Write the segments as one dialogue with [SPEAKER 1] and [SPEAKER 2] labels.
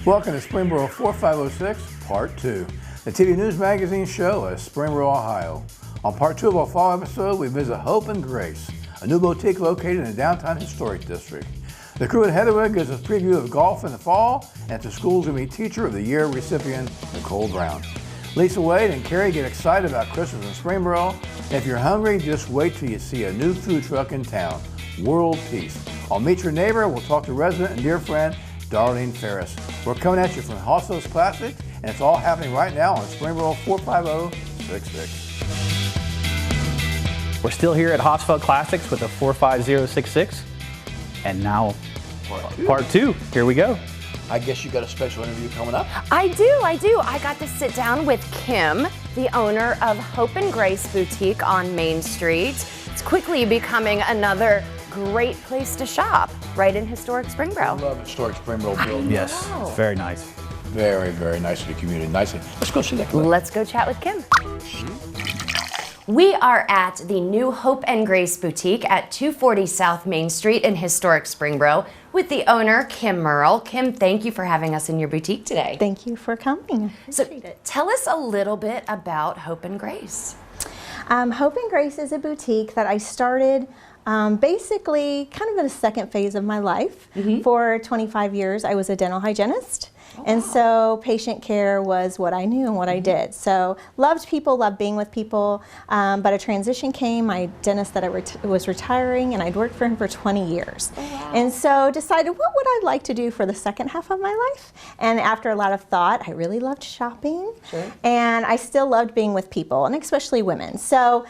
[SPEAKER 1] Welcome to Springboro 4506, Part 2, the TV News Magazine show of Springboro, Ohio. On Part 2 of our fall episode, we visit Hope and Grace, a new boutique located in the downtown historic district. The crew at Heatherwood gives us a preview of golf in the fall, and at the school's going to be Teacher of the Year recipient, Nicole Brown. Lisa Wade and Carrie get excited about Christmas in Springboro. And if you're hungry, just wait till you see a new food truck in town, World Peace. I'll meet your neighbor. We'll talk to resident and dear friend, Darlene Ferris. We're coming at you from Hosso's Classics, and it's all happening right now on Springboro 45066.
[SPEAKER 2] We're still here at Hossfeld Classics with the 45066, and now part two. Here we go.
[SPEAKER 1] I guess you got a special interview coming up?
[SPEAKER 3] I do. I got to sit down with Kim, the owner of Hope and Grace Boutique on Main Street. It's quickly becoming another great place to shop right in historic Springboro.
[SPEAKER 1] I love historic Springboro building.
[SPEAKER 2] Yes, it's very nice.
[SPEAKER 1] Very, very nice to the community. Nicely. Let's go see that clip.
[SPEAKER 3] Let's go chat with Kim. We are at the new Hope and Grace Boutique at 240 South Main Street in historic Springboro with the owner, Kim Merle. Kim, thank you for having us in your boutique today.
[SPEAKER 4] Thank you for coming.
[SPEAKER 3] So tell us a little bit about Hope and Grace.
[SPEAKER 4] Hope and Grace is a boutique that I started basically kind of in a second phase of my life. For 25 years, I was a dental hygienist. And so patient care was what I knew and what I did. So loved people, loved being with people, but a transition came. My dentist that I was retiring, and I'd worked for him for 20 years. And so decided, what would I like to do for the second half of my life? And after a lot of thought, I really loved shopping. And I still loved being with people, and especially women. So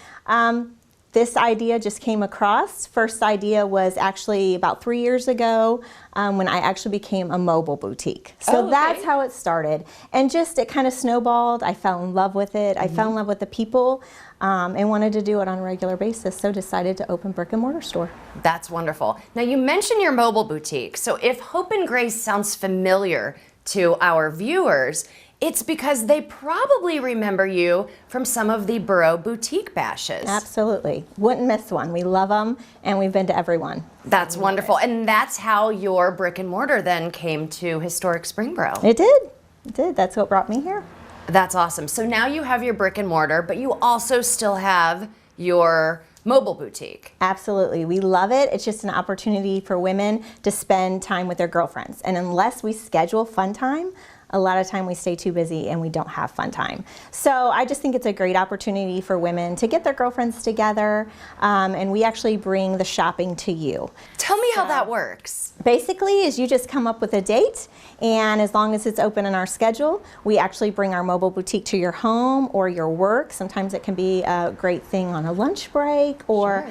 [SPEAKER 4] this idea just came across. First idea was actually about 3 years ago when I actually became a mobile boutique. So that's how it started. And just it kind of snowballed. I fell in love with it. I fell in love with the people and wanted to do it on a regular basis. So decided to open brick and mortar store.
[SPEAKER 3] That's wonderful. Now you mentioned your mobile boutique. So if Hope and Grace sounds familiar to our viewers, it's because they probably remember you from some of the Borough Boutique bashes.
[SPEAKER 4] Absolutely. Wouldn't miss one. We love them, and we've been to every one.
[SPEAKER 3] That's wonderful. And that's how your brick and mortar then came to historic Springboro.
[SPEAKER 4] It did. It did. That's what brought me here.
[SPEAKER 3] That's awesome. So now you have your brick and mortar, but you also still have your mobile boutique.
[SPEAKER 4] Absolutely. We love it. It's just an opportunity for women to spend time with their girlfriends. And unless we schedule fun time, a lot of time we stay too busy and we don't have fun time. So I just think it's a great opportunity for women to get their girlfriends together, and we actually bring the shopping to you.
[SPEAKER 3] Tell me how that works.
[SPEAKER 4] Basically is you just come up with a date, and as long as it's open in our schedule, we actually bring our mobile boutique to your home or your work. Sometimes it can be a great thing on a lunch break or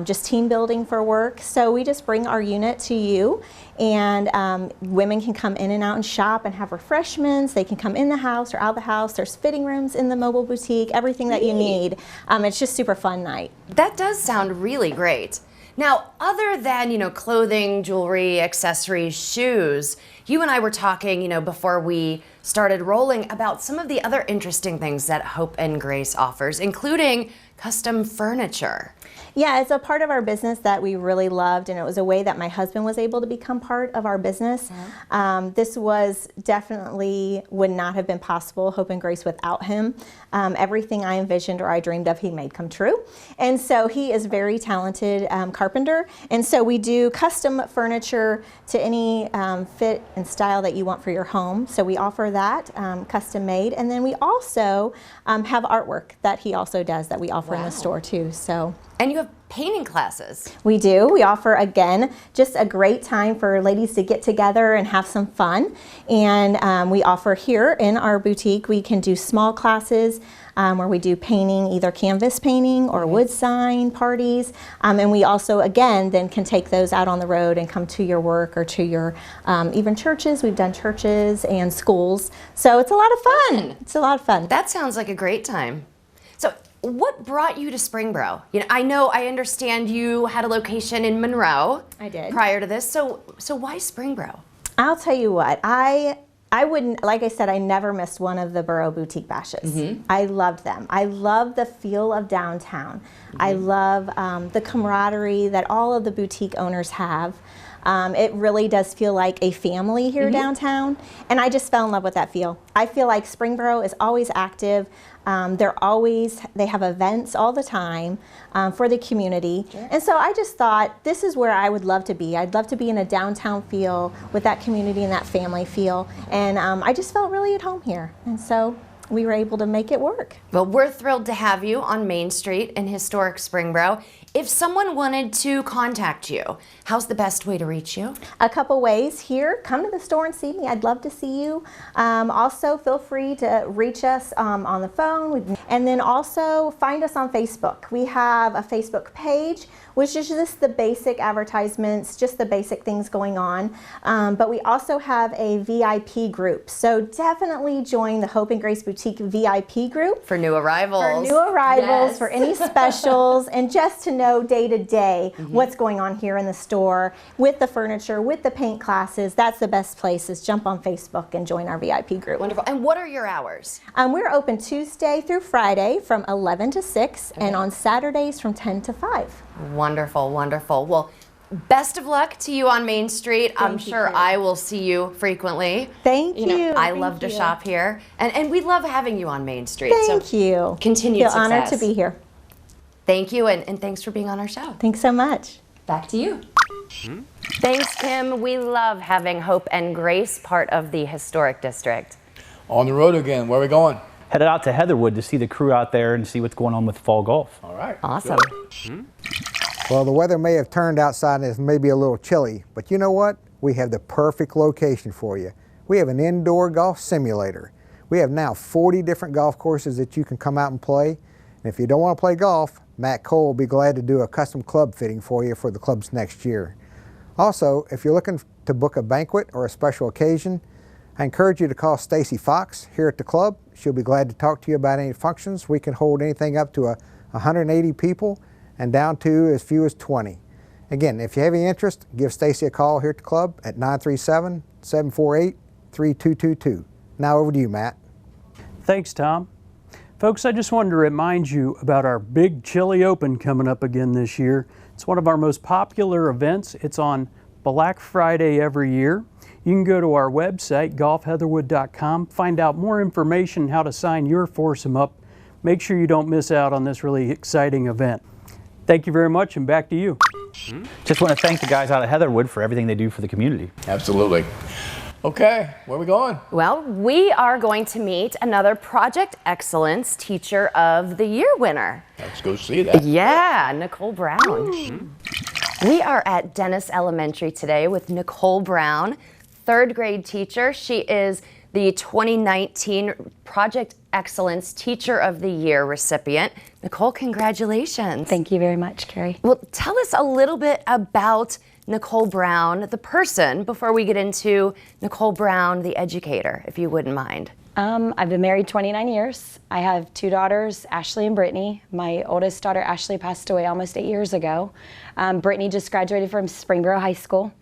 [SPEAKER 4] just team building for work. So we just bring our unit to you, and women can come in and out and shop and have refreshments. They can come in the house or out of the house. There's fitting rooms in the mobile boutique, everything that you need. It's just super fun night.
[SPEAKER 3] That does sound really great. Now, other than, clothing, jewelry, accessories, shoes, you and I were talking, before we started rolling about some of the other interesting things that Hope and Grace offers, including custom furniture.
[SPEAKER 4] Yeah, it's a part of our business that we really loved, and it was a way that my husband was able to become part of our business. This was definitely would not have been possible, Hope and Grace, without him. Everything I envisioned or I dreamed of, he made come true. And so he is very talented carpenter, and so we do custom furniture to any fit and style that you want for your home. So we offer that, custom made, and then we also have artwork that he also does that we offer in the store too. So.
[SPEAKER 3] And you have painting classes.
[SPEAKER 4] We do. We offer, again, just a great time for ladies to get together and have some fun. And we offer here in our boutique, we can do small classes where we do painting, either canvas painting or wood sign parties. And we also, again, then can take those out on the road and come to your work or to your even churches. We've done churches and schools. So it's a lot of fun. It's a lot of fun.
[SPEAKER 3] That sounds like a great time. So what brought you to Springboro? I understand you had a location in Monroe.
[SPEAKER 4] I did.
[SPEAKER 3] Prior to this. So why Springboro?
[SPEAKER 4] I'll tell you what, I wouldn't, like I said, I never missed one of the Borough Boutique bashes. I loved them. I love the feel of downtown. I love the camaraderie that all of the boutique owners have. It really does feel like a family here downtown, and I just fell in love with that feel. I feel like Springboro is always active. They have events all the time for the community. Sure. And so I just thought this is where I would love to be. I'd love to be in a downtown feel with that community and that family feel. And I just felt really at home here. And so we were able to make it work.
[SPEAKER 3] Well, we're thrilled to have you on Main Street in historic Springboro. If someone wanted to contact you, how's the best way to reach you?
[SPEAKER 4] A couple ways here. Come to the store and see me. I'd love to see you. Also, feel free to reach us on the phone. And then also find us on Facebook. We have a Facebook page, which is just the basic advertisements, just the basic things going on. But we also have a VIP group. So definitely join the Hope and Grace Boutique VIP group.
[SPEAKER 3] For new arrivals.
[SPEAKER 4] For new arrivals,
[SPEAKER 3] yes.
[SPEAKER 4] For any specials, and just to know day to day what's going on here in the store with the furniture, with the paint classes. That's the best place, is jump on Facebook and join our VIP group.
[SPEAKER 3] Wonderful. And what are your hours?
[SPEAKER 4] We're open Tuesday through Friday from 11 to 6 and on Saturdays from 10 to 5.
[SPEAKER 3] Wonderful, wonderful. Well, best of luck to you on Main Street. I'm sure I will see you frequently.
[SPEAKER 4] Thank you.
[SPEAKER 3] I love to shop here. And we love having you on Main Street.
[SPEAKER 4] Thank you.
[SPEAKER 3] Continued success.
[SPEAKER 4] Feel honored to be here.
[SPEAKER 3] Thank you, and thanks for being on our show.
[SPEAKER 4] Thanks so much.
[SPEAKER 3] Back to you. Thanks, Kim. We love having Hope and Grace part of the Historic District.
[SPEAKER 1] On the road again. Where are we going?
[SPEAKER 2] Headed out to Heatherwood to see the crew out there and see what's going on with fall golf.
[SPEAKER 1] All right.
[SPEAKER 3] Awesome.
[SPEAKER 5] Well, the weather may have turned outside and it's maybe a little chilly, but you know what? We have the perfect location for you. We have an indoor golf simulator. We have now 40 different golf courses that you can come out and play. And if you don't want to play golf, Matt Cole will be glad to do a custom club fitting for you for the clubs next year. Also, if you're looking to book a banquet or a special occasion, I encourage you to call Stacy Fox here at the club. She'll be glad to talk to you about any functions. We can hold anything up to 180 people and down to as few as 20. Again, if you have any interest, give Stacy a call here at the club at 937-748-3222. Now over to you, Matt.
[SPEAKER 6] Thanks, Tom. Folks, I just wanted to remind you about our Big Chili Open coming up again this year. It's one of our most popular events. It's on Black Friday every year. You can go to our website, golfheatherwood.com, find out more information how to sign your foursome up. Make sure you don't miss out on this really exciting event. Thank you very much, and back to you.
[SPEAKER 2] Just want to thank the guys out at Heatherwood for everything they do for the community.
[SPEAKER 1] Absolutely. Okay, where are we going?
[SPEAKER 3] Well, we are going to meet another Project Excellence Teacher of the Year winner.
[SPEAKER 1] Let's go see that.
[SPEAKER 3] Yeah, Nicole Brown. We are at Dennis Elementary today with Nicole Brown, third grade teacher. She is the 2019 Project Excellence Teacher of the Year recipient. Nicole, congratulations.
[SPEAKER 7] Thank you very much, Carrie.
[SPEAKER 3] Well, tell us a little bit about Nicole Brown, the person, before we get into Nicole Brown, the educator, if you wouldn't mind.
[SPEAKER 7] I've been married 29 years. I have two daughters, Ashley and Brittany. My oldest daughter, Ashley, passed away almost 8 years ago. Brittany just graduated from Springboro High School.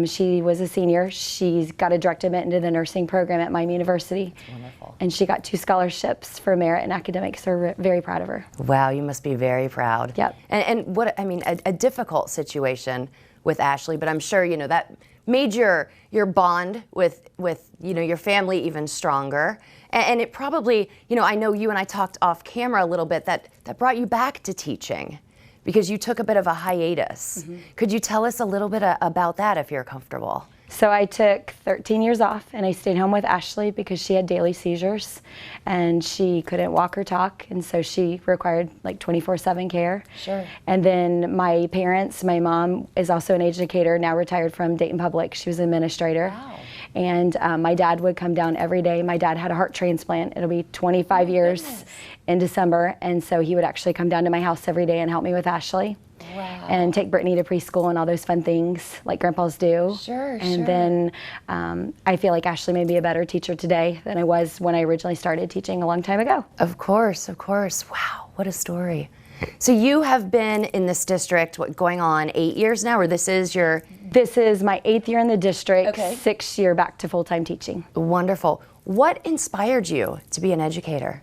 [SPEAKER 7] She was a senior. She's got a direct admit into the nursing program at Miami University.
[SPEAKER 3] Wonderful.
[SPEAKER 7] And she got 2 scholarships for merit in academics, so we're very proud of her.
[SPEAKER 3] Wow, you must be very proud.
[SPEAKER 7] Yep.
[SPEAKER 3] And what, I mean, a difficult situation with Ashley, but I'm sure, you know, that made your bond with your family even stronger. And it probably, you know, I know you and I talked off camera a little bit, that brought you back to teaching because you took a bit of a hiatus. Mm-hmm. Could you tell us a little bit about that if you're comfortable?
[SPEAKER 7] So I took 13 years off and I stayed home with Ashley because she had daily seizures and she couldn't walk or talk, and so she required like 24/7 care.
[SPEAKER 3] Sure.
[SPEAKER 7] And then my parents, my mom is also an educator, now retired from Dayton Public. She was an administrator. Wow. And my dad would come down every day. My dad had a heart transplant. It'll be 25 years in December, and so he would actually come down to my house every day and help me with Ashley. Wow. And take Brittany to preschool and all those fun things like grandpas do.
[SPEAKER 3] Sure,
[SPEAKER 7] and then I feel like Ashley may be a better teacher today than I was when I originally started teaching a long time ago.
[SPEAKER 3] Of course, of course. Wow, what a story. So you have been in this district, what, going on 8 years now, or this is your?
[SPEAKER 7] This is my 8th year in the district,
[SPEAKER 3] okay.
[SPEAKER 7] 6th year back to full-time teaching.
[SPEAKER 3] Wonderful. What inspired you to be an educator?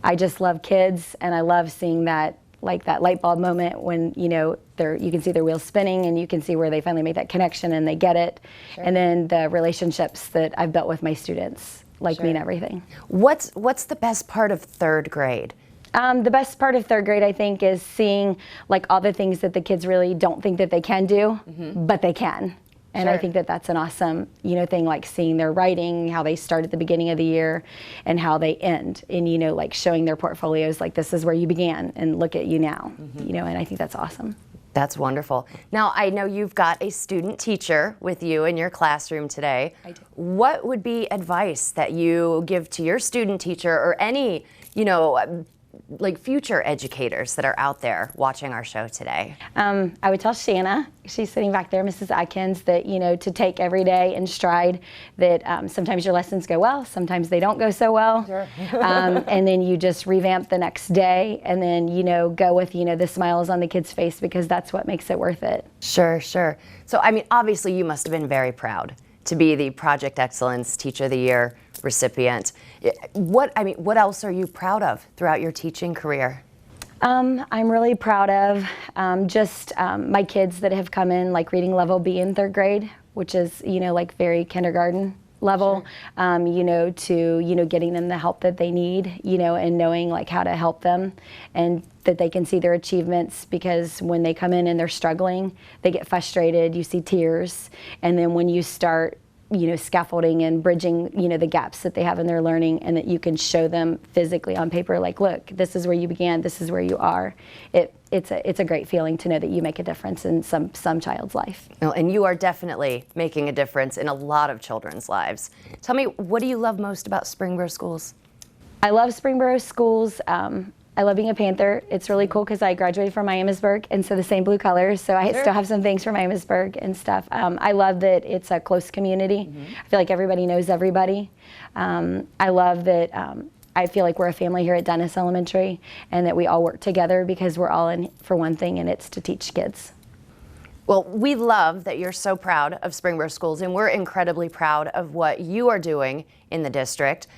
[SPEAKER 7] I just love kids, and I love seeing that, like that light bulb moment when, you know, you can see their wheels spinning, and you can see where they finally make that connection and they get it. Sure. And then the relationships that I've built with my students mean everything.
[SPEAKER 3] What's the best part of third grade?
[SPEAKER 7] The best part of third grade, I think, is seeing all the things that the kids really don't think that they can do, but they can. And I think that that's an awesome, thing, like seeing their writing, how they start at the beginning of the year and how they end, and, showing their portfolios, this is where you began and look at you now, and I think that's awesome.
[SPEAKER 3] That's wonderful. Now, I know you've got a student teacher with you in your classroom today.
[SPEAKER 7] I do.
[SPEAKER 3] What would be advice that you give to your student teacher or any, future educators that are out there watching our show today?
[SPEAKER 7] I would tell Shanna, she's sitting back there, Mrs. Atkins, that, to take every day in stride, that sometimes your lessons go well, sometimes they don't go so well. Sure. And then you just revamp the next day and then, go with, the smiles on the kid's face, because that's what makes it worth it.
[SPEAKER 3] Sure. So, obviously you must have been very proud to be the Project Excellence Teacher of the Year recipient. What else are you proud of throughout your teaching career?
[SPEAKER 7] I'm really proud of my kids that have come in reading level B in third grade, which is, very kindergarten level, sure. To, getting them the help that they need, and knowing how to help them, and that they can see their achievements, because when they come in and they're struggling, they get frustrated, you see tears, and then when you start scaffolding and bridging, the gaps that they have in their learning, and that you can show them physically on paper, look, this is where you began, this is where you are. It's a great feeling to know that you make a difference in some child's life.
[SPEAKER 3] Oh, and you are definitely making a difference in a lot of children's lives. Tell me, what do you love most about Springboro schools?
[SPEAKER 7] I love Springboro schools. I love being a Panther. It's really cool because I graduated from Miamisburg, and so the same blue colors, so I still have some things from Miamisburg and stuff. I love that it's a close community. I feel like everybody knows everybody. I love that I feel like we're a family here at Dennis Elementary, and that we all work together because we're all in for one thing, and it's to teach kids.
[SPEAKER 3] Well, we love that you're so proud of Springboro schools, and we're incredibly proud of what you are doing in the district.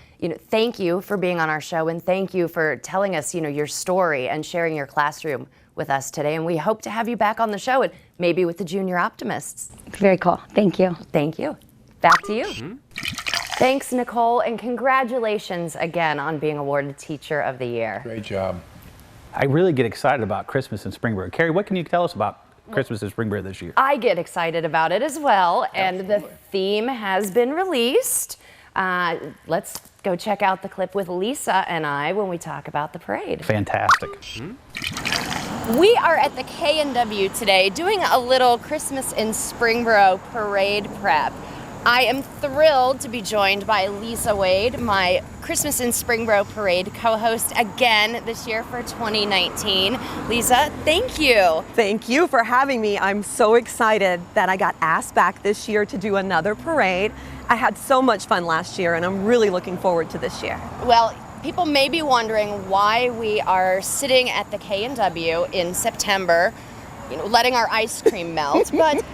[SPEAKER 3] Thank you for being on our show, and thank you for telling us, your story and sharing your classroom with us today. And we hope to have you back on the show, and maybe with the Junior Optimists.
[SPEAKER 7] Very cool. Thank you.
[SPEAKER 3] Thank you. Back to you. Thanks, Nicole, and congratulations again on being awarded Teacher of the Year.
[SPEAKER 1] Great job.
[SPEAKER 2] I really get excited about Christmas in Springboro. Carrie, what can you tell us about Christmas in Springboro this year?
[SPEAKER 3] I get excited about it as well, and the theme has been released. Let's go check out the clip with Lisa and I when we talk about the parade.
[SPEAKER 2] Fantastic.
[SPEAKER 3] We are at the K&W today doing a little Christmas in Springboro parade prep. I am thrilled to be joined by Lisa Wade, my Christmas in Springboro parade co-host again this year for 2019. Lisa, thank you.
[SPEAKER 8] Thank you for having me. I'm so excited that I got asked back this year to do another parade. I had so much fun last year, and I'm really looking forward to this year.
[SPEAKER 3] Well, people may be wondering why we are sitting at the K&W in September, letting our ice cream melt, but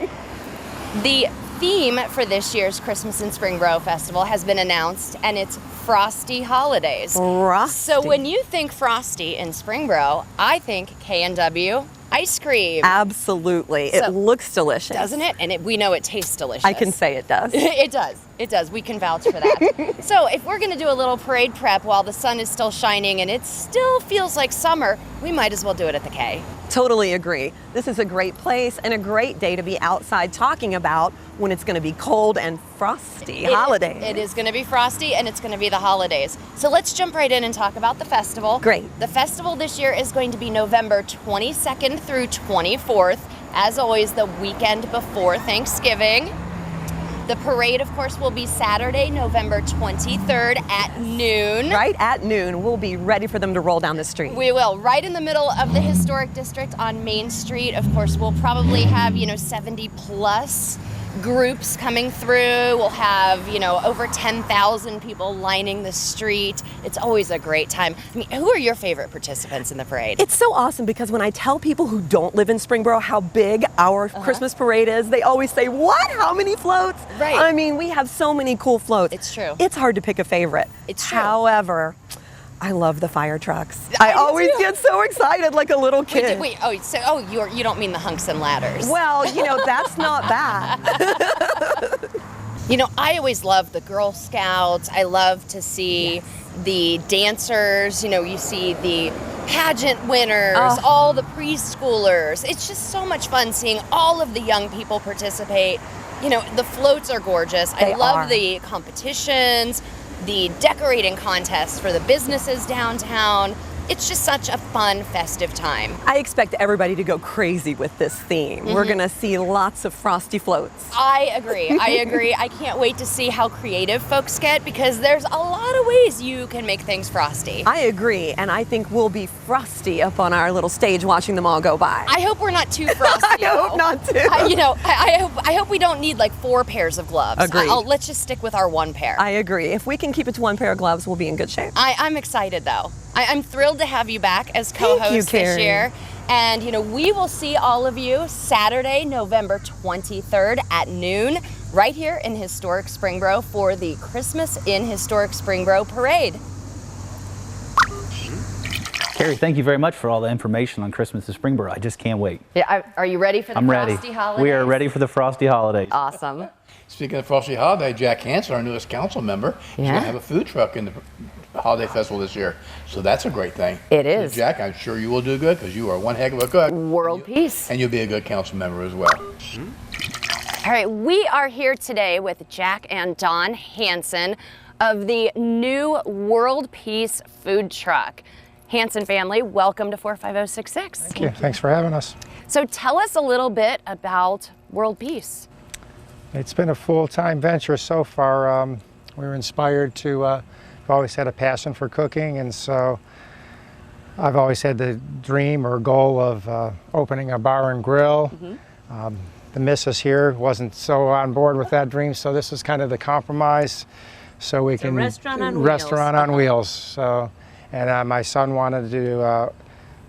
[SPEAKER 3] the theme for this year's Christmas in Springboro Festival has been announced, and it's Frosty Holidays.
[SPEAKER 8] Frosty.
[SPEAKER 3] So when you think Frosty in Springboro, I think K&W ice cream.
[SPEAKER 8] Absolutely. So, it looks delicious.
[SPEAKER 3] Doesn't it? And we know it tastes delicious.
[SPEAKER 8] I can say it does.
[SPEAKER 3] It does. It does. We can vouch for that. So if we're going to do a little parade prep while the sun is still shining and it still feels like summer, we might as well do it at the K.
[SPEAKER 8] Totally agree. This is a great place and a great day to be outside talking about when it's going to be cold and frosty holidays.
[SPEAKER 3] It is going to be frosty, and it's going to be the holidays. So let's jump right in and talk about the festival.
[SPEAKER 8] Great.
[SPEAKER 3] The festival this year is going to be November 22nd through 24th. As always, the weekend before Thanksgiving. The parade, of course, will be Saturday, November 23rd at noon.
[SPEAKER 8] Right at noon. We'll be ready for them to roll down the street.
[SPEAKER 3] We will. Right in the middle of the historic district on Main Street. Of course, we'll probably have, 70 plus groups coming through. We'll have, over 10,000 people lining the street. It's always a great time. Who are your favorite participants in the parade?
[SPEAKER 8] It's so awesome because when I tell people who don't live in Springboro how big our Christmas parade is, they always say, what? How many floats?
[SPEAKER 3] Right.
[SPEAKER 8] We have so many cool floats.
[SPEAKER 3] It's true.
[SPEAKER 8] It's hard to pick a favorite.
[SPEAKER 3] It's true.
[SPEAKER 8] However, I love the fire trucks. I always get so excited like a little kid.
[SPEAKER 3] Wait, you don't mean the hunks and ladders.
[SPEAKER 8] Well, that's not bad.
[SPEAKER 3] I always love the Girl Scouts. I love to see the dancers. You see the pageant winners, all the preschoolers. It's just so much fun seeing all of the young people participate. The floats are gorgeous. I love the competitions, the decorating contests for the businesses downtown. It's just such a fun, festive time.
[SPEAKER 8] I expect everybody to go crazy with this theme. We're going to see lots of frosty floats.
[SPEAKER 3] I agree. I can't wait to see how creative folks get, because there's a lot of ways you can make things frosty.
[SPEAKER 8] I agree, and I think we'll be frosty up on our little stage watching them all go by.
[SPEAKER 3] I hope we're not too frosty.
[SPEAKER 8] I hope not too.
[SPEAKER 3] I hope we don't need like 4 pairs of gloves.
[SPEAKER 8] Agreed.
[SPEAKER 3] Let's just stick with our 1 pair.
[SPEAKER 8] I agree. If we can keep it to 1 pair of gloves, we'll be in good shape.
[SPEAKER 3] I'm excited though. I'm thrilled to have you back as co-host this year. And we will see all of you Saturday, November 23rd at noon, right here in historic Springboro for the Christmas in Historic Springboro Parade.
[SPEAKER 2] Carrie, thank you very much for all the information on Christmas in Springboro. I just can't wait.
[SPEAKER 3] Yeah, are you ready for the frosty holidays?
[SPEAKER 2] We are ready for the frosty holidays.
[SPEAKER 3] Awesome.
[SPEAKER 1] Speaking of Frosty Holiday, Jack Hansen, our newest council member, is going to have a food truck in the Holiday Festival this year. So that's a great thing.
[SPEAKER 3] It is.
[SPEAKER 1] So Jack, I'm sure you will do good because you are one heck of a cook.
[SPEAKER 3] World peace.
[SPEAKER 1] And you'll be a good council member as well.
[SPEAKER 3] All right, we are here today with Jack and Dawn Hansen of the new World Peace food truck. Hansen family, welcome to 45066.
[SPEAKER 9] Thank you. Thanks for having us.
[SPEAKER 3] So tell us a little bit about World Peace.
[SPEAKER 9] It's been a full-time venture so far. We were inspired to, I've always had a passion for cooking, and so I've always had the dream or goal of opening a bar and grill. The missus here wasn't so on board with that dream, so this is kind of the compromise. So we can
[SPEAKER 10] restaurant on
[SPEAKER 9] wheels. So, and my son wanted to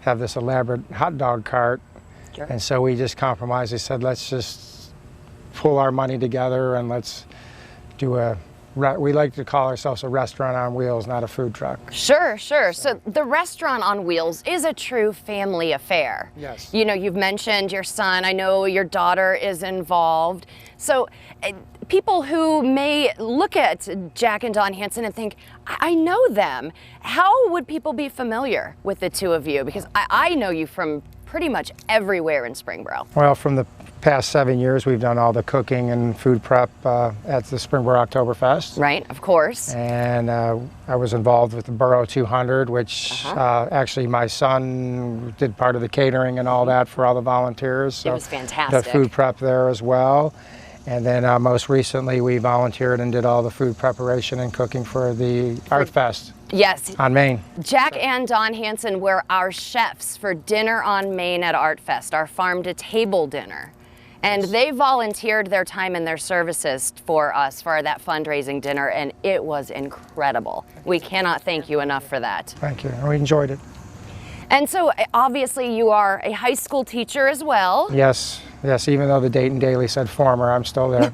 [SPEAKER 9] have this elaborate hot dog cart, and so we just compromised. He said, let's just pull our money together and let's do we like to call ourselves a restaurant on wheels, not a food truck.
[SPEAKER 3] Sure. So the restaurant on wheels is a true family affair.
[SPEAKER 9] Yes.
[SPEAKER 3] You've mentioned your son. I know your daughter is involved. So people who may look at Jack and Dawn Hansen and think, I know them. How would people be familiar with the two of you? Because I know you from pretty much everywhere in Springboro.
[SPEAKER 9] Well, from the past 7 years, we've done all the cooking and food prep at the Springboro Oktoberfest.
[SPEAKER 3] Right, of course.
[SPEAKER 9] And I was involved with the Borough 200, which actually my son did part of the catering and all that for all the volunteers. So
[SPEAKER 3] it was fantastic.
[SPEAKER 9] The food prep there as well. And then most recently, we volunteered and did all the food preparation and cooking for the Art Fest.
[SPEAKER 3] Yes.
[SPEAKER 9] On Main.
[SPEAKER 3] Jack and Dawn Hansen were our chefs for dinner on Main at Art Fest, our farm-to-table dinner. And they volunteered their time and their services for us for that fundraising dinner, and it was incredible. We cannot thank you enough for that.
[SPEAKER 9] Thank you. We enjoyed it.
[SPEAKER 3] And so, obviously, you are a high school teacher as well.
[SPEAKER 9] Yes, even though the Dayton Daily said former, I'm still there.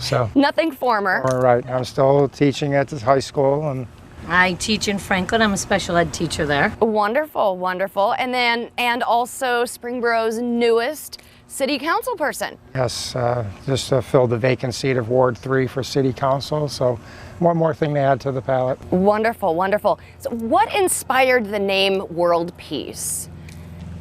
[SPEAKER 9] So.
[SPEAKER 3] Nothing former.
[SPEAKER 9] All right, I'm still teaching at the high school. And
[SPEAKER 10] I teach in Franklin. I'm a special ed teacher there.
[SPEAKER 3] Wonderful. And also Springboro's newest city council person.
[SPEAKER 9] Yes, just to fill the vacant seat of Ward 3 for city council. So one more thing to add to the palette.
[SPEAKER 3] Wonderful. So what inspired the name World Peace?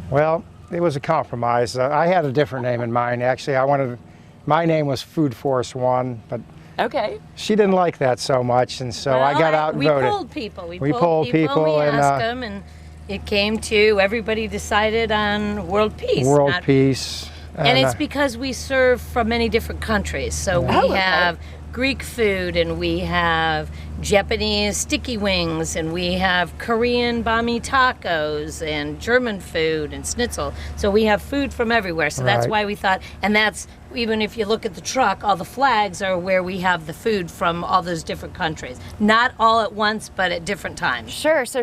[SPEAKER 9] Well, it was a compromise. I had a different name in mind. Actually, my name was Food Force One, but
[SPEAKER 3] okay.
[SPEAKER 9] She didn't like that so much, and so I got out and voted.
[SPEAKER 10] We polled people.
[SPEAKER 9] We polled people.
[SPEAKER 10] We asked them, and it came to everybody decided on World Peace.
[SPEAKER 9] World Peace.
[SPEAKER 10] And it's because we serve from many different countries. So we have Greek food, and we have Japanese sticky wings, and we have Korean bami tacos, and German food, and schnitzel. So we have food from everywhere. So that's why we thought, and that's, even if you look at the truck, all the flags are where we have the food from all those different countries. Not all at once, but at different times.
[SPEAKER 3] Sure, so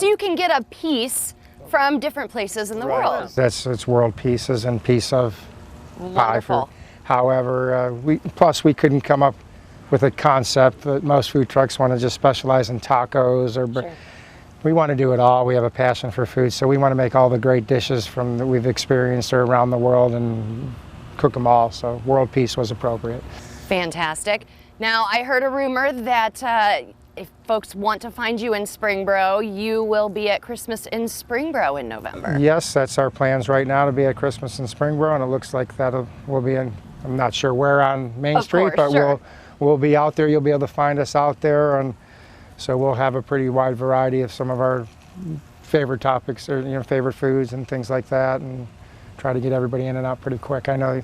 [SPEAKER 3] you can get a piece from different places in the world.
[SPEAKER 9] It's world pieces and piece of pie.
[SPEAKER 3] Wonderful.
[SPEAKER 9] However, we couldn't come up with a concept that most food trucks want to just specialize in tacos or we want to do it all. We have a passion for food, so we want to make all the great dishes from that we've experienced or around the world and cook them all. So World Peace was appropriate.
[SPEAKER 3] Fantastic. Now, I heard a rumor that if folks want to find you in Springboro, you will be at Christmas in Springboro in November.
[SPEAKER 9] Yes, that's our plans right now, to be at Christmas in Springboro, and it looks like we'll be in, I'm not sure where on Main Street, but
[SPEAKER 3] sure.
[SPEAKER 9] we'll be out there. You'll be able to find us out there, and so we'll have a pretty wide variety of some of our favorite topics, or favorite foods and things like that, and try to get everybody in and out pretty quick. I know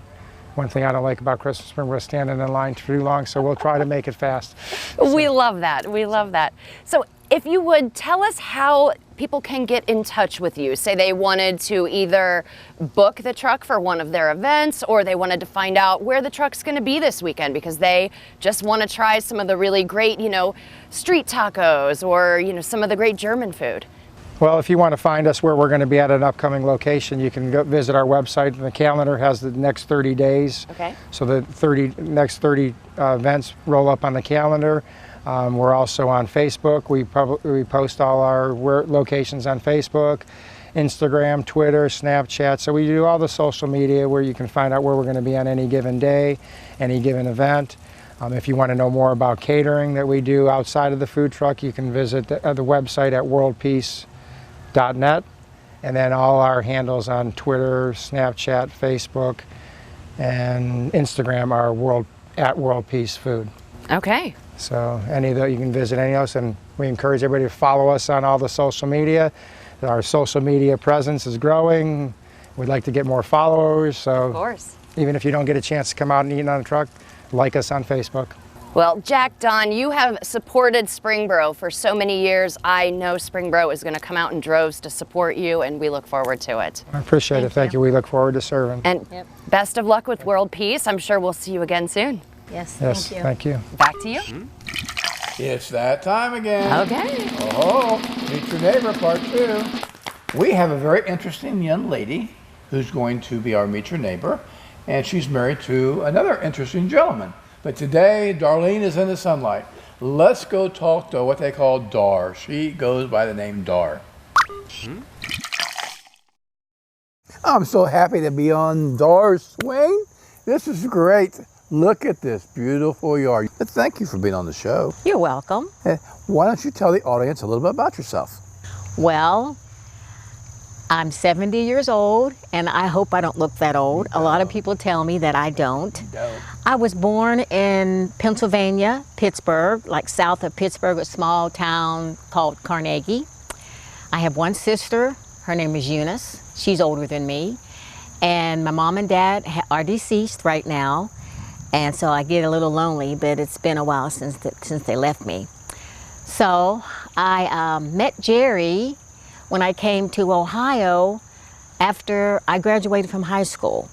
[SPEAKER 9] one thing I don't like about Christmas Springboro is standing in line too long, so we'll try to make it fast. So.
[SPEAKER 3] We love that. We love that. So if you would tell us how people can get in touch with you. Say they wanted to either book the truck for one of their events, or they wanted to find out where the truck's going to be this weekend because they just want to try some of the really great, street tacos or, some of the great German food.
[SPEAKER 9] Well, if you want to find us where we're going to be at an upcoming location, you can go visit our website. The calendar has the next 30 days.
[SPEAKER 3] Okay.
[SPEAKER 9] So the next 30 events roll up on the calendar. We're also on Facebook. We post all our locations on Facebook, Instagram, Twitter, Snapchat. So we do all the social media where you can find out where we're going to be on any given day, any given event. If you want to know more about catering that we do outside of the food truck, you can visit the website at worldpeace.net, and then all our handles on Twitter, Snapchat, Facebook, and Instagram are at World Peace Food.
[SPEAKER 3] Okay.
[SPEAKER 9] So any of those, you can visit any of those, and we encourage everybody to follow us on all the social media. Our social media presence is growing. We'd like to get more followers, so
[SPEAKER 3] of course.
[SPEAKER 9] Even if you don't get a chance to come out and eat on the truck, like us on Facebook.
[SPEAKER 3] Well, Jack, Don, you have supported Springboro for so many years. I know Springboro is going to come out in droves to support you, and we look forward to it.
[SPEAKER 9] I appreciate it. Thank you. We look forward to serving.
[SPEAKER 3] And best of luck with World Peace. I'm sure we'll see you again soon.
[SPEAKER 7] Yes,
[SPEAKER 9] thank you.
[SPEAKER 3] Back to you.
[SPEAKER 1] It's that time again.
[SPEAKER 3] Okay.
[SPEAKER 1] Oh, Meet Your Neighbor Part 2. We have a very interesting young lady who's going to be our Meet Your Neighbor, and she's married to another interesting gentleman. But today, Darlene is in the sunlight. Let's go talk to what they call Dar. She goes by the name Dar. I'm so happy to be on Dar's swing. This is great. Look at this beautiful yard. Thank you for being on the show.
[SPEAKER 11] You're welcome.
[SPEAKER 1] Why don't you tell the audience a little bit about yourself?
[SPEAKER 11] Well, I'm 70 years old, and I hope I don't look that old. A lot of people tell me that I don't. I was born in Pennsylvania, Pittsburgh, like south of Pittsburgh, a small town called Carnegie. I have one sister. Her name is Eunice. She's older than me. And my mom and dad are deceased right now. And so I get a little lonely, but it's been a while since they left me. So I met Jerry when I came to Ohio after I graduated from high school.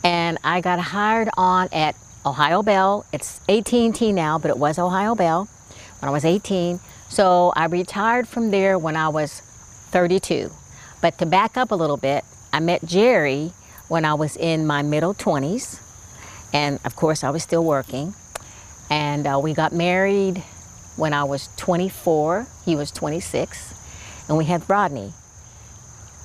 [SPEAKER 11] And I got hired on at Ohio Bell. It's AT&T now, but it was Ohio Bell when I was 18. So I retired from there when I was 32. But to back up a little bit, I met Jerry when I was in my middle 20s. And of course, I was still working. And we got married when I was 24. He was 26. And we had Rodney.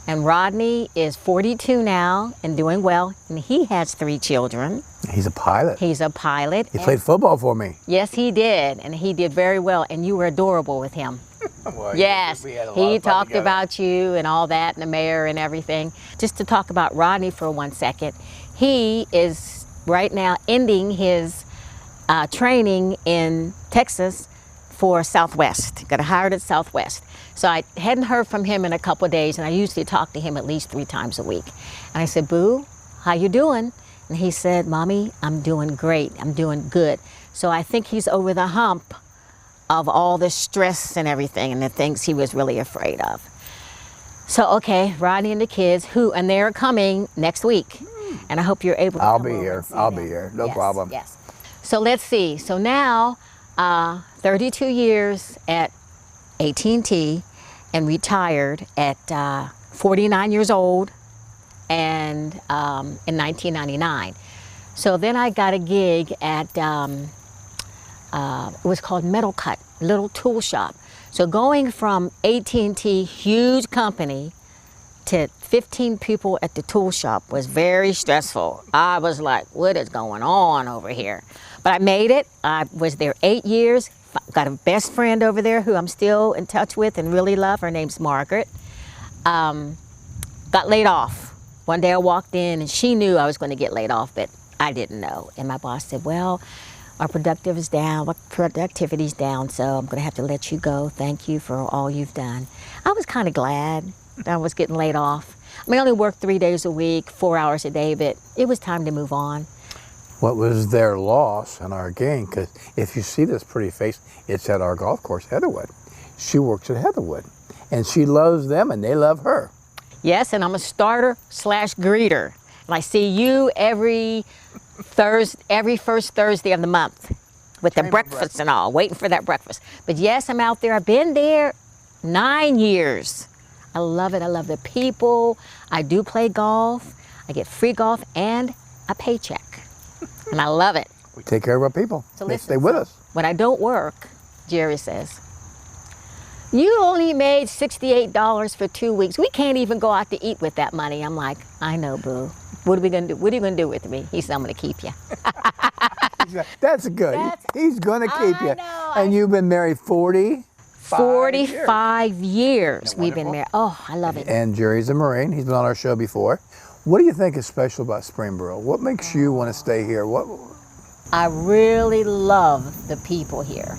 [SPEAKER 11] And Rodney is 42 now and doing well. And he has 3 children.
[SPEAKER 1] He's a pilot.
[SPEAKER 11] He's a pilot.
[SPEAKER 1] He played football for me.
[SPEAKER 11] Yes, he did. And he did very well. And you were adorable with him.
[SPEAKER 1] Well,
[SPEAKER 11] yes,
[SPEAKER 1] we had a lot
[SPEAKER 11] he
[SPEAKER 1] of fun
[SPEAKER 11] talked
[SPEAKER 1] together.
[SPEAKER 11] about you and all that, and the mayor and everything. Just to talk about Rodney for 1 second, he is right now ending his training in Texas for Southwest. Got hired at Southwest. So I hadn't heard from him in a couple of days, and I usually talk to him at least 3 times a week. And I said, Boo, how you doing? And he said, Mommy, I'm doing great. I'm doing good. So I think he's over the hump of all the stress and everything and the things he was really afraid of. So, okay, Rodney and the kids, and they're coming next week. And I hope you're able to come over and see
[SPEAKER 1] I'll
[SPEAKER 11] them.
[SPEAKER 1] be here. No
[SPEAKER 11] Yes,
[SPEAKER 1] problem.
[SPEAKER 11] Yes. So let's see. So now, 32 years at AT&T and retired at 49 years old and in 1999. So then I got a gig at, it was called Metal Cut, little tool shop. So going from AT&T, huge company, to 15 people at the tool shop was very stressful. I was like, what is going on over here? But I made it. I was there 8 years. Got a best friend over there who I'm still in touch with and really love. Her name's Margaret. Got laid off. One day I walked in and she knew I was going to get laid off, but I didn't know. And my boss said, well, our productivity's down, so I'm going to have to let you go. Thank you for all you've done. I was kind of glad I was getting laid off. I mean, I only worked 3 days a week, 4 hours a day, but it was time to move on.
[SPEAKER 1] What was their loss and our gain? Because if you see this pretty face, it's at our golf course, Heatherwood. She works at Heatherwood, and she loves them, and they love her.
[SPEAKER 11] Yes, and I'm a starter/greeter. And I see you every first Thursday of the month with the breakfast and all, waiting for that breakfast. But yes, I'm out there. I've been there 9 years. I love it. I love the people. I do play golf. I get free golf and a paycheck. And I love it.
[SPEAKER 1] We take care of our people.
[SPEAKER 11] So
[SPEAKER 1] They
[SPEAKER 11] listen,
[SPEAKER 1] stay with us.
[SPEAKER 11] When I don't work, Jerry says, you only made $68 for 2 weeks. We can't even go out to eat with that money. I'm like, I know, boo. What are we going to do? What are you going to do with me? He said, I'm going to keep you.
[SPEAKER 1] That's good. He's going to keep you. And you've been married
[SPEAKER 11] 45 years we've been married. Oh, I love it.
[SPEAKER 1] And Jerry's a Marine. He's been on our show before. What do you think is special about Springboro? What makes you want to stay here?
[SPEAKER 11] I really love the people here.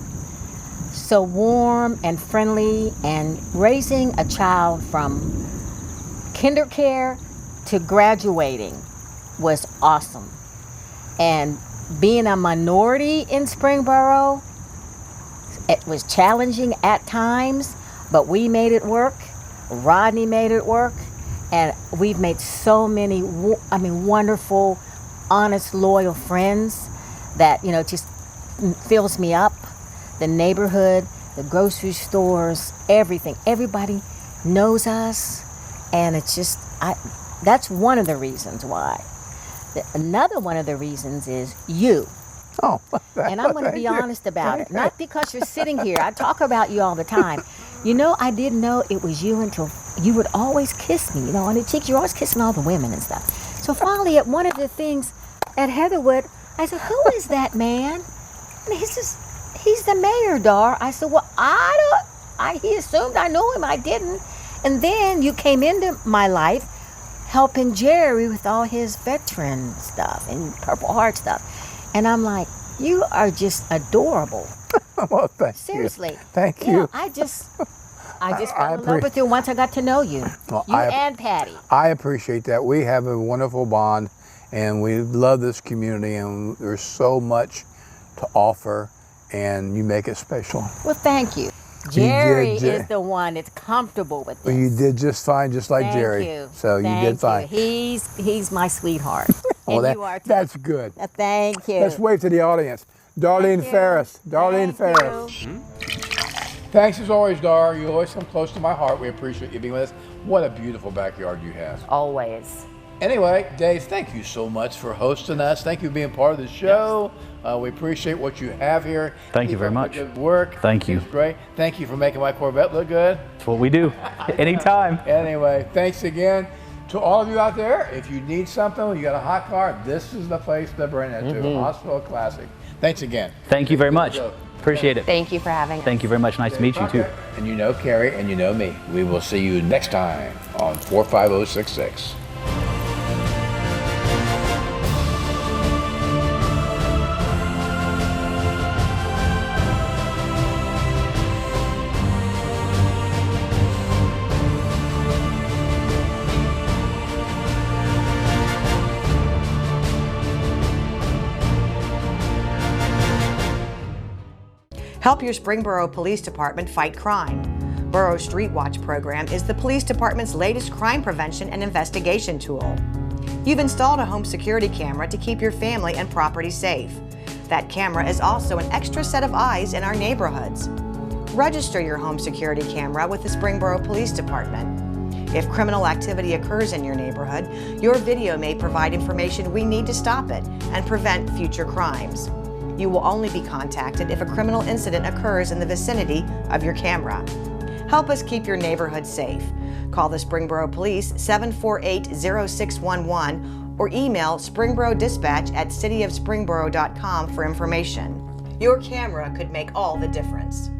[SPEAKER 11] So warm and friendly, and raising a child from kinder care to graduating was awesome. And being a minority in Springboro, it was challenging at times, but we made it work. Rodney made it work. And we've made so many, wonderful, honest, loyal friends that, just fills me up. The neighborhood, the grocery stores, everything. Everybody knows us. And it's just, that's one of the reasons why. Another one of the reasons is you.
[SPEAKER 1] Oh,
[SPEAKER 11] and I'm going to be honest about it. Not because you're sitting here. I talk about you all the time. I didn't know it was you until you would always kiss me, on the cheeks. You're always kissing all the women and stuff. So finally, at one of the things at Heatherwood, I said, who is that man? And he says, he's the mayor, Dar. I said, well, he assumed I knew him. I didn't. And then you came into my life helping Jerry with all his veteran stuff and Purple Heart stuff. And I'm like, you are just adorable.
[SPEAKER 1] Well, thank
[SPEAKER 11] Seriously.
[SPEAKER 1] you. Thank you.
[SPEAKER 11] I just fell in love with you once I got to know you.
[SPEAKER 1] Well,
[SPEAKER 11] and Patty.
[SPEAKER 1] I appreciate that. We have a wonderful bond, and we love this community, and there's so much to offer, and you make it special.
[SPEAKER 11] Well, thank you. Jerry is the one that's comfortable with this.
[SPEAKER 1] Well, you did just fine, just like Jerry.
[SPEAKER 11] Thank you.
[SPEAKER 1] So you did fine.
[SPEAKER 11] He's my sweetheart.
[SPEAKER 1] Well,
[SPEAKER 11] and you are too.
[SPEAKER 1] That's good.
[SPEAKER 11] Thank you.
[SPEAKER 1] Let's wave to the audience. Darlene Ferris. Darlene Ferris. Thanks as always, Dar. You always come close to my heart. We appreciate you being with us. What a beautiful backyard you have.
[SPEAKER 3] Always.
[SPEAKER 1] Anyway, Dave, thank you so much for hosting us. Thank you for being part of the show. We appreciate what you have here.
[SPEAKER 2] Thank you very much.
[SPEAKER 1] Good work.
[SPEAKER 2] Thank you.
[SPEAKER 1] It's great. Thank you for making my Corvette look good.
[SPEAKER 2] That's what we do. Anytime.
[SPEAKER 1] Anyway, thanks again. To all of you out there, if you need something, you got a hot car, this is the place to bring it to. Hospital Classic. Thanks again.
[SPEAKER 2] Thank you very much. Appreciate it.
[SPEAKER 3] Thank you for having us.
[SPEAKER 2] Thank you very much. Nice to meet you too.
[SPEAKER 1] And you know Carrie, and you know me. We will see you next time on 45066.
[SPEAKER 12] Help your Springboro Police Department fight crime. Borough Street Watch program is the police department's latest crime prevention and investigation tool. You've installed a home security camera to keep your family and property safe. That camera is also an extra set of eyes in our neighborhoods. Register your home security camera with the Springboro Police Department. If criminal activity occurs in your neighborhood, your video may provide information we need to stop it and prevent future crimes. You will only be contacted if a criminal incident occurs in the vicinity of your camera. Help us keep your neighborhood safe. Call the Springboro Police 748-0611 or email springborodispatch@cityofspringboro.com for information. Your camera could make all the difference.